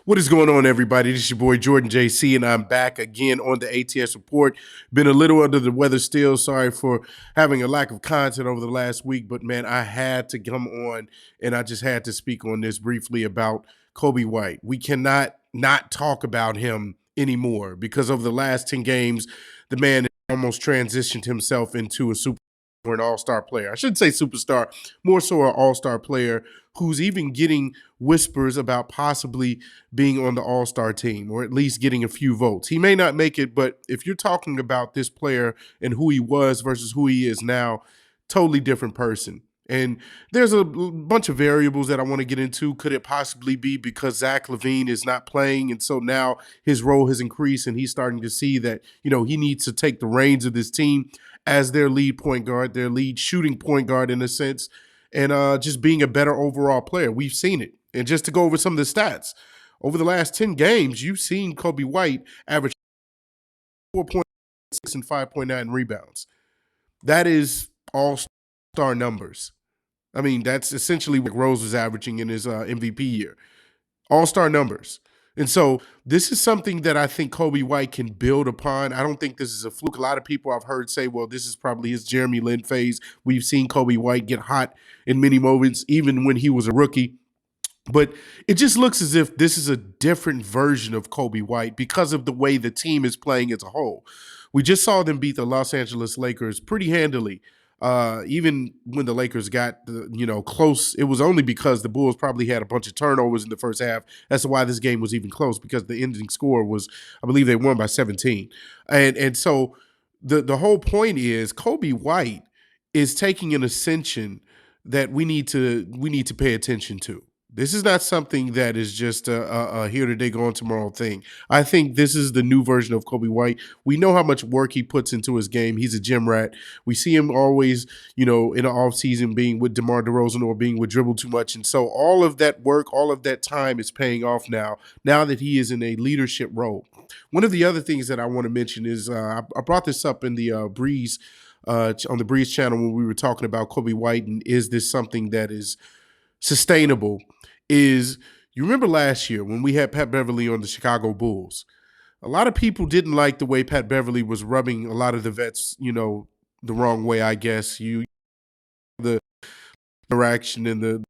What is going on, everybody? This is your boy Jordan JC, and I'm back again on the ATS Report. Been a little under the weather still. Sorry for having a lack of content over the last week, but man, I had to come on and I just had to speak on this briefly about Coby White. We cannot not talk about him anymore because over the last 10 games, the man almost transitioned himself into a super or an all-star player. I shouldn't say superstar, more so an all-star player who's even getting whispers about possibly being on the all-star team or at least getting a few votes. He may not make it, but if you're talking about this player and who he was versus who he is now, totally different person. And there's a bunch of variables that I want to get into. Could it possibly be because Zach LaVine is not playing, and so now his role has increased, and he's starting to see that he needs to take the reins of this team as their lead point guard, their lead shooting point guard in a sense, and just being a better overall player. We've seen it. And just to go over some of the stats, over the last 10 games, you've seen Coby White average 4.6 and 5.9 rebounds. That is all-star numbers. I mean, that's essentially what Rose was averaging in his MVP year. All-star numbers. And so this is something that I think Coby White can build upon. I don't think this is a fluke. A lot of people I've heard say, well, this is probably his Jeremy Lin phase. We've seen Coby White get hot in many moments, even when he was a rookie. But it just looks as if this is a different version of Coby White because of the way the team is playing as a whole. We just saw them beat the Los Angeles Lakers pretty handily. Even when the Lakers got close, it was only because the Bulls probably had a bunch of turnovers in the first half. That's why this game was even close, because the ending score was, I believe they won by 17. And so the whole point is Coby White is taking an ascension that we need to pay attention to. This is not something that is just a here today, gone tomorrow thing. I think this is the new version of Coby White. We know how much work he puts into his game. He's a gym rat. We see him always, in the offseason being with DeMar DeRozan or being with Dribble Too Much. And so all of that work, all of that time is paying off now that he is in a leadership role. One of the other things that I want to mention is I brought this up in the Breeze on the Breeze channel when we were talking about Coby White and is this something that is sustainable. Is you remember last year when we had Pat Beverly on the Chicago Bulls, a lot of people didn't like the way Pat Beverly was rubbing a lot of the vets, the wrong way, I guess. The interaction and the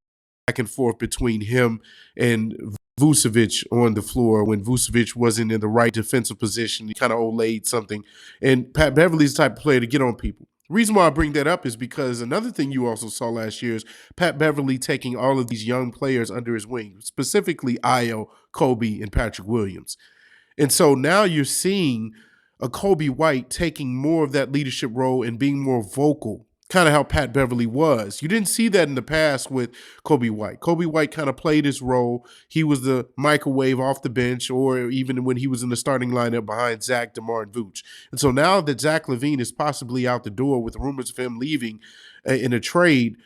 back and forth between him and Vucevic on the floor when Vucevic wasn't in the right defensive position. He kind of olayed something. And Pat Beverly's the type of player to get on people. The reason why I bring that up is because another thing you also saw last year is Pat Beverly taking all of these young players under his wing, specifically Ayo, Coby, and Patrick Williams. And so now you're seeing a Coby White taking more of that leadership role and being more vocal, kind of how Pat Beverly was. You didn't see that in the past with Coby White. Coby White kind of played his role. He was the microwave off the bench, or even when he was in the starting lineup behind Zach, DeMar, and Vooch. And so now that Zach LaVine is possibly out the door with rumors of him leaving in a trade,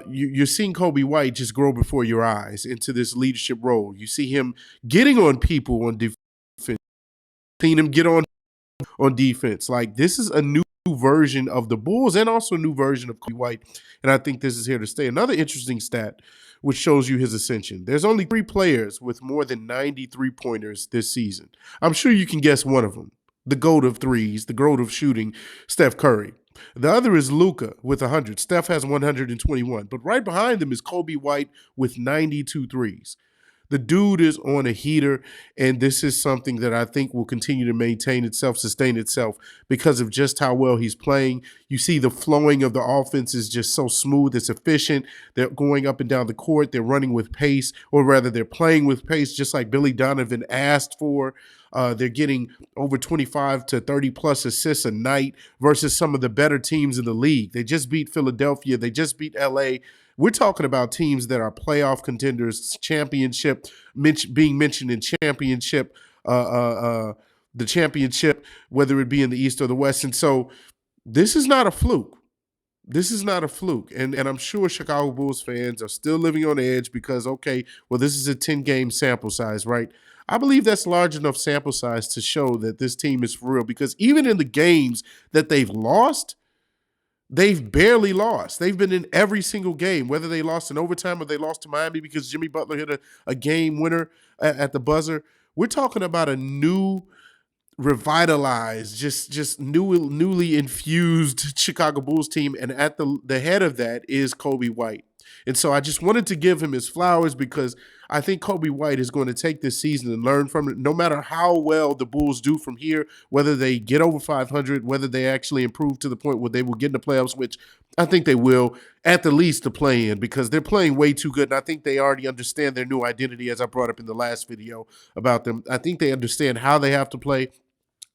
you're seeing Coby White just grow before your eyes into this leadership role. You see him getting on people on defense, seeing him get on defense. Like, this is a new version of the Bulls and also a new version of Coby White, and I think this is here to stay. Another interesting stat which shows you his ascension. There's only 3 players with more than 93 pointers this season. I'm sure you can guess one of them. The GOAT of threes, the GOAT of shooting, Steph Curry. The other is Luka with 100. Steph has 121. But right behind them is Coby White with 92 threes. The dude is on a heater, and this is something that I think will continue to maintain itself, sustain itself, because of just how well he's playing. You see the flowing of the offense is just so smooth. It's efficient. They're going up and down the court. They're running with pace, or rather they're playing with pace, just like Billy Donovan asked for. They're getting over 25 to 30-plus assists a night versus some of the better teams in the league. They just beat Philadelphia. They just beat L.A. We're talking about teams that are playoff contenders, championship, being mentioned in championship, the championship, whether it be in the East or the West. And so this is not a fluke. This is not a fluke. And I'm sure Chicago Bulls fans are still living on edge because, okay, well, this is a 10-game sample size, right? I believe that's large enough sample size to show that this team is for real, because even in the games that they've lost, They've barely lost. They've been in every single game, whether they lost in overtime or they lost to Miami because Jimmy Butler hit a game winner at the buzzer. We're talking about a new, revitalized, just newly infused Chicago Bulls team, and at the head of that is Coby White. And so I just wanted to give him his flowers because I think Coby White is going to take this season and learn from it. No matter how well the Bulls do from here, whether they get over 500, whether they actually improve to the point where they will get in the playoffs, which I think they will, at the least to play in, because they're playing way too good. And I think they already understand their new identity, as I brought up in the last video about them. I think they understand how they have to play.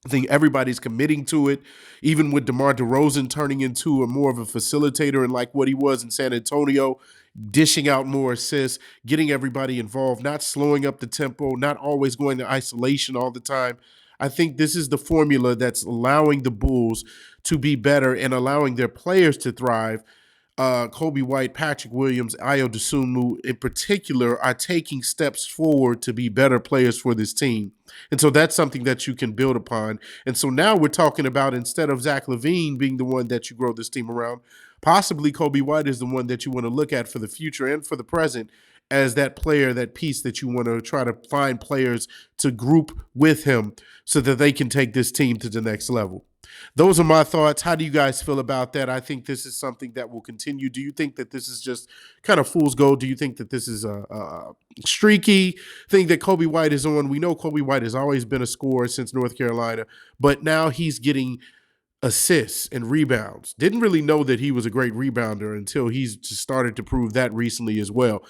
I think everybody's committing to it, even with DeMar DeRozan turning into a more of a facilitator and like what he was in San Antonio, dishing out more assists, getting everybody involved, not slowing up the tempo, not always going to isolation all the time. I think this is the formula that's allowing the Bulls to be better and allowing their players to thrive. Coby White, Patrick Williams, Ayo Dosunmu in particular are taking steps forward to be better players for this team. And so that's something that you can build upon. And so now we're talking about, instead of Zach LaVine being the one that you grow this team around, possibly Coby White is the one that you want to look at for the future and for the present as that player, that piece that you want to try to find players to group with him so that they can take this team to the next level. Those are my thoughts. How do you guys feel about that? I think this is something that will continue. Do you think that this is just kind of fool's gold? Do you think that this is a streaky thing that Coby White is on? We know Coby White has always been a scorer since North Carolina, but now he's getting assists and rebounds. Didn't really know that he was a great rebounder until he's just started to prove that recently as well.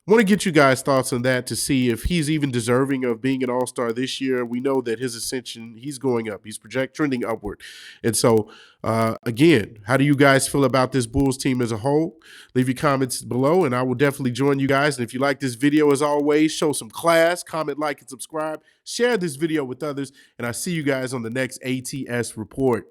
I want to get you guys' thoughts on that to see if he's even deserving of being an all-star this year. We know that his ascension, he's going up. He's trending upward. And so, again, how do you guys feel about this Bulls team as a whole? Leave your comments below, and I will definitely join you guys. And if you like this video, as always, show some class, comment, like, and subscribe. Share this video with others, and I'll see you guys on the next ATS Report.